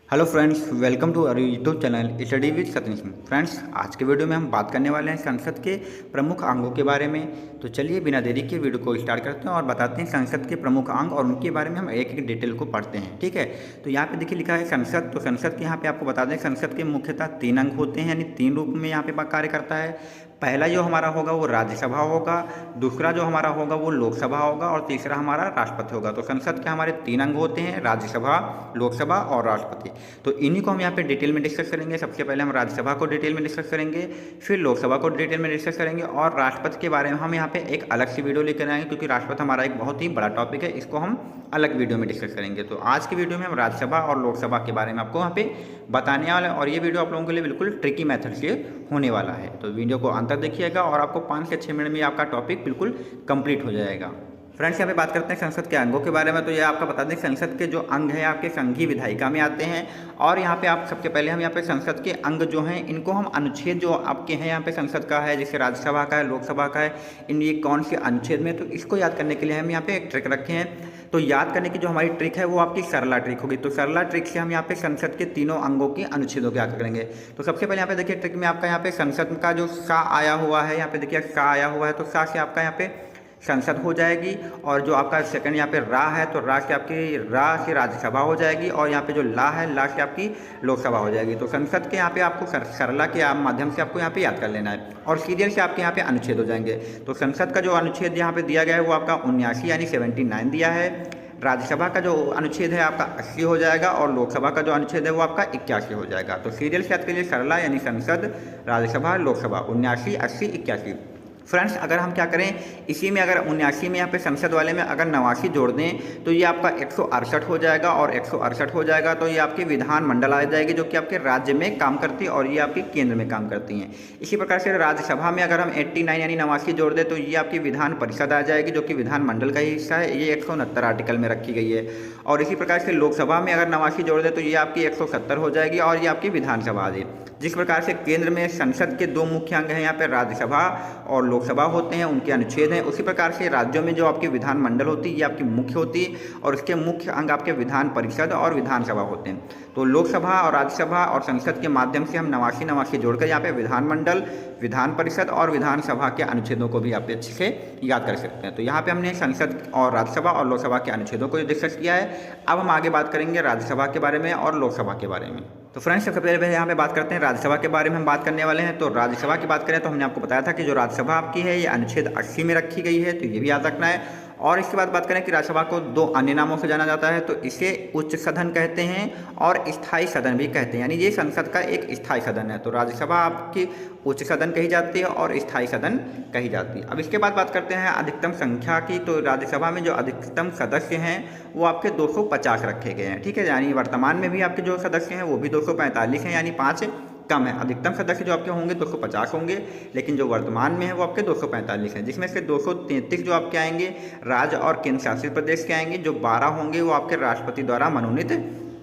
Hello friends, welcome to our YouTube channel study with Satish. Friends, आज के video में हम बात करने वाले हैं संसद के प्रमुख अंगों के बारे में। तो चलिए बिना देरी के वीडियो को स्टार्ट करते हैं और बताते हैं संसद के प्रमुख अंग और उनके बारे में हम एक एक डिटेल को पढ़ते हैं। ठीक है, तो यहाँ पे देखिए लिखा है संसद। तो संसद के यहाँ पे आपको बता दें संसद के मुख्यतः 3 अंग होते हैं, यानी 3 रूप में यहाँ पे कार्य करता है। पहला जो हमारा होगा वो राज्यसभा होगा, दूसरा जो हमारा होगा वो लोकसभा होगा और तीसरा हमारा राष्ट्रपति होगा। तो संसद के हमारे 3 अंग होते हैं, राज्यसभा, लोकसभा और राष्ट्रपति। तो इन्हीं को हम यहाँ पे डिटेल में डिस्कस करेंगे। सबसे पहले हम राज्यसभा को डिटेल में डिस्कस करेंगे, फिर लोकसभा को डिटेल में डिस्कस करेंगे और राष्ट्रपति के बारे में हम यहाँ पे एक अलग सी वीडियो लेकर आएंगे, क्योंकि राष्ट्रपति हमारा एक बहुत ही बड़ा टॉपिक है, इसको हम अलग वीडियो में डिस्कस करेंगे। तो आज की वीडियो में हम राज्यसभा और लोकसभा के बारे में आपको यहाँ पे बताने वाले हैं और ये वीडियो आप लोगों के लिए बिल्कुल ट्रिकी मेथड से होने वाला है। तो वीडियो को अंत तक देखिएगा और आपको 5 से 6 मिनट में आपका टॉपिक बिल्कुल कंप्लीट हो जाएगा। फ्रेंड्स, यहाँ पे बात करते हैं संसद के अंगों के बारे में। तो ये आपका बता दें संसद के जो अंग हैं आपके संघीय विधायिका में आते हैं और यहाँ पे आप सबसे पहले हम यहाँ पे संसद के अंग जो हैं इनको हम अनुच्छेद जो आपके हैं यहाँ पे संसद का है, जैसे राज्यसभा का है, लोकसभा का है, इन ये कौन से अनुच्छेद में, तो इसको याद करने के लिए हम यहाँ पे एक ट्रिक रखे हैं। तो याद करने की जो हमारी ट्रिक है वो आपकी सरला ट्रिक होगी। तो सरला ट्रिक से हम यहाँ पे संसद के तीनों अंगों की अनुच्छेदों की याद करेंगे। तो सबसे पहले यहाँ पे देखिए ट्रिक में आपका यहाँ पे संसद का जो सा आया हुआ है, यहाँ पे देखिए सा आया हुआ है, तो सा से आपका यहाँ पे संसद हो जाएगी और जो आपका सेकंड यहाँ पे रा है तो रा से आपकी रा से राज्यसभा हो जाएगी और यहाँ पे जो ला है ला से आपकी लोकसभा हो जाएगी। तो संसद के यहाँ पे आपको सरला के माध्यम से आपको यहाँ पे याद कर लेना है और सीरियल से आपके यहाँ पे अनुच्छेद हो जाएंगे। तो संसद का जो अनुच्छेद यहाँ पे दिया गया है वो आपका 79 यानी 79 दिया है। राज्यसभा का जो अनुच्छेद है आपका 80 हो जाएगा और लोकसभा का जो अनुच्छेद है वो आपका 81 हो जाएगा। तो सीरियल से याद करिए सरला यानी संसद, राज्यसभा, लोकसभा 79, 80, 81। फ्रेंड्स, अगर हम क्या करें इसी में अगर 79 में यहाँ पे संसद वाले में अगर 89 जोड़ दें तो ये आपका 168 हो जाएगा और 168 हो जाएगा तो ये आपकी विधानमंडल आ जाएगी जो कि आपके राज्य में काम करती है और ये आपके केंद्र में काम करती हैं। इसी प्रकार से राज्यसभा में अगर हम 89 यानी 89 जोड़ दें तो ये आपकी विधान परिषद आ जाएगी जो कि विधानमंडल का ही हिस्सा है, ये 169 आर्टिकल में रखी गई है। और इसी प्रकार से लोकसभा में अगर 89 जोड़ दें तो ये आपकी 170 हो जाएगी और ये आपकी विधानसभा आ जाएगी। जिस प्रकार से केंद्र में संसद के 2 मुख्य अंग हैं यहाँ पे राज्यसभा और लोकसभा होते हैं, उनके अनुच्छेद हैं। उसी प्रकार से राज्यों में जो आपकी विधानमंडल होती है ये आपकी मुख्य होती है और इसके मुख्य अंग आपके विधान परिषद और विधानसभा होते हैं। तो लोकसभा और राज्यसभा और संसद के माध्यम से हम 89 जोड़कर यहाँ पे विधानमंडल, विधान परिषद और विधानसभा के अनुच्छेदों को भी आप अच्छे से याद कर सकते हैं। तो यहाँ पे हमने संसद और राज्यसभा और लोकसभा के अनुच्छेदों को डिस्कस किया है। अब हम आगे बात करेंगे राज्यसभा के बारे में और लोकसभा के बारे में। तो फ्रेंड्स, सबसे पहले यहाँ पे बात करते हैं राज्यसभा के बारे में हम बात करने वाले हैं। तो राज्यसभा की बात करें तो हमने आपको बताया था कि जो राज्यसभा आपकी है ये अनुच्छेद 80 में रखी गई है, तो ये भी याद रखना है। और इसके बाद बात करें कि राज्यसभा को 2 अन्य नामों से जाना जाता है। तो इसे उच्च सदन कहते हैं और स्थायी सदन भी कहते हैं, यानी ये संसद का एक स्थायी सदन है। तो राज्यसभा आपकी उच्च सदन कही जाती है और स्थायी सदन कही जाती है। अब इसके बाद बात करते हैं अधिकतम संख्या की। तो राज्यसभा में जो अधिकतम सदस्य हैं वो आपके 250 रखे गए हैं। ठीक है, यानी वर्तमान में भी आपके जो सदस्य हैं वो भी 245 हैं, यानी 5 कम है। अधिकतम सदस्य जो आपके होंगे 250 होंगे, लेकिन जो वर्तमान में है वो आपके 245 हैं, जिसमें से 233 जो आपके आएंगे राज्य और केंद्र शासित प्रदेश के आएंगे। जो 12 होंगे वो आपके राष्ट्रपति द्वारा मनोनीत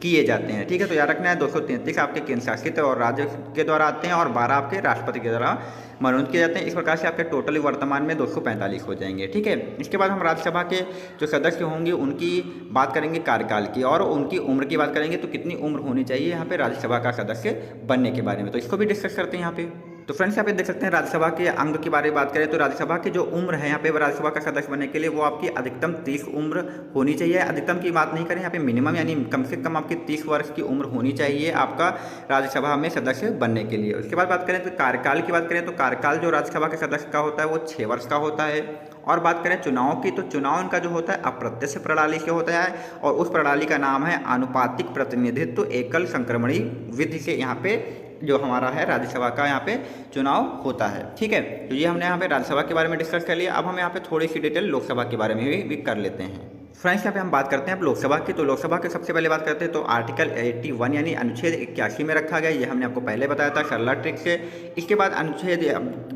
किए जाते हैं। ठीक है, तो याद रखना है 233 आपके केंद्र शासित और राज्य के द्वारा आते हैं और 12 आपके राष्ट्रपति के द्वारा मनोनीत किए जाते हैं। इस प्रकार से आपके टोटली वर्तमान में 245 हो जाएंगे। ठीक है, इसके बाद हम राज्यसभा के जो सदस्य होंगे उनकी बात करेंगे कार्यकाल की और उनकी उम्र की बात करेंगे। तो कितनी उम्र होनी चाहिए यहाँ पे राज्यसभा का सदस्य बनने के बारे में, तो इसको भी डिस्कस करते हैं यहाँ पे। तो फ्रेंड्स, यहाँ पे देख सकते हैं राज्यसभा के अंग के बारे में बात करें तो राज्यसभा की जो उम्र है यहाँ पे राज्यसभा का सदस्य बनने के लिए वो आपकी अधिकतम 30 उम्र होनी चाहिए। अधिकतम की बात नहीं करें, यहाँ पे मिनिमम यानी कम से कम आपकी 30 वर्ष की उम्र होनी चाहिए आपका राज्यसभा में सदस्य बनने के लिए। उसके बाद बात करें तो कार्यकाल की बात करें तो कार्यकाल जो राज्यसभा के सदस्य का होता है वो 6 वर्ष का होता है। और बात करें चुनाव की तो चुनाव इनका जो होता है अप्रत्यक्ष प्रणाली से होता है और उस प्रणाली का नाम है आनुपातिक प्रतिनिधित्व एकल संक्रमणी विधि से यहाँ पे जो हमारा है राज्यसभा का यहाँ पे चुनाव होता है। ठीक है, तो ये हमने यहाँ पे राज्यसभा के बारे में डिस्कस कर लिया। अब हम यहाँ पे थोड़ी सी डिटेल लोकसभा के बारे में भी कर लेते हैं। फ्रेंड्स, यहाँ पे हम बात करते हैं अब लोकसभा की। तो लोकसभा के सबसे पहले बात करते हैं तो आर्टिकल 81 यानी अनुच्छेद 81 में रखा गया, ये हमने आपको पहले बताया था सरला ट्रिक से। इसके बाद अनुच्छेद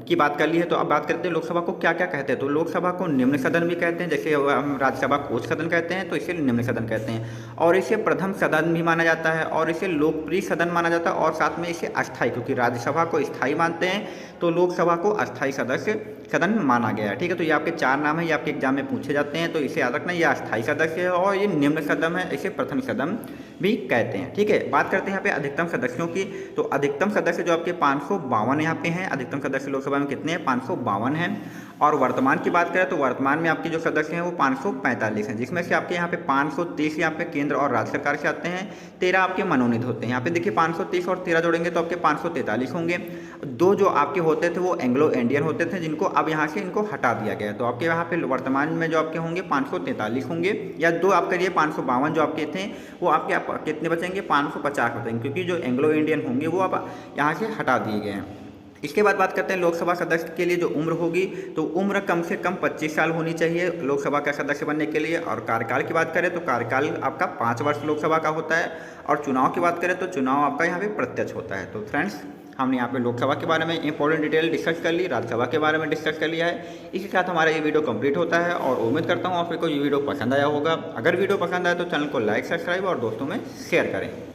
की बात कर ली है तो अब बात करते हैं लोकसभा को क्या क्या कहते हैं। तो लोकसभा को निम्न सदन भी कहते हैं, जैसे हम राज्यसभा को उच्च सदन कहते हैं तो इसे निम्न सदन कहते हैं। और इसे प्रथम सदन भी माना जाता है और इसे लोकप्रिय सदन माना जाता है और साथ में इसे अस्थायी, क्योंकि राज्यसभा को स्थायी मानते हैं तो लोकसभा को अस्थायी सदस्य सदन माना गया है। ठीक है, तो ये आपके 4 नाम है, ये आपके एग्जाम में पूछे जाते हैं तो इसे याद रखना, ये अस्थायी सदस्य है और ये निम्न सदन है, इसे प्रथम सदन भी कहते हैं। ठीक है, बात करते हैं यहाँ पे अधिकतम सदस्यों की। तो अधिकतम सदस्य जो आपके 552 यहाँ पे हैं। अधिकतम सदस्य लोकसभा में कितने हैं? 552 हैं। और वर्तमान की बात करें तो वर्तमान में आपके जो सदस्य हैं वो 545 हैं, जिसमें से आपके यहाँ पे 530 यहाँ पे केंद्र और राज्य सरकार से आते हैं, 13 आपके मनोनीत होते हैं। यहाँ पे देखिए 530 और 13 जोड़ेंगे तो आपके 543 होंगे। 2 जो आपके होते थे वो एंग्लो इंडियन होते थे, जिनको अब यहाँ से इनको हटा दिया गया है। तो आपके यहाँ पे वर्तमान में जो आपके होंगे 543 होंगे, या 2 आप करिए 552 जो आपके थे वो आपके कितने बचेंगे? 550 बचेंगे, क्योंकि जो एंग्लो इंडियन होंगे वो अब यहाँ से हटा दिए गए हैं। इसके बाद बात करते हैं लोकसभा सदस्य के लिए जो उम्र होगी, तो उम्र कम से कम 25 साल होनी चाहिए लोकसभा का सदस्य बनने के लिए। और कार्यकाल की बात करें तो कार्यकाल आपका 5 वर्ष लोकसभा का होता है। और चुनाव की बात करें तो चुनाव आपका यहाँ पे प्रत्यक्ष होता है। तो फ्रेंड्स, हमने यहाँ पे लोकसभा के बारे में इंपॉर्टेंट डिटेल डिस्कस कर ली, राज्यसभा के बारे में डिस्कस कर लिया है। इसी के साथ हमारा ये वीडियो कंप्लीट होता है और उम्मीद करता हूँ आपको ये वीडियो पसंद आया होगा। अगर वीडियो पसंद आए तो चैनल को लाइक, सब्सक्राइब और दोस्तों में शेयर करें।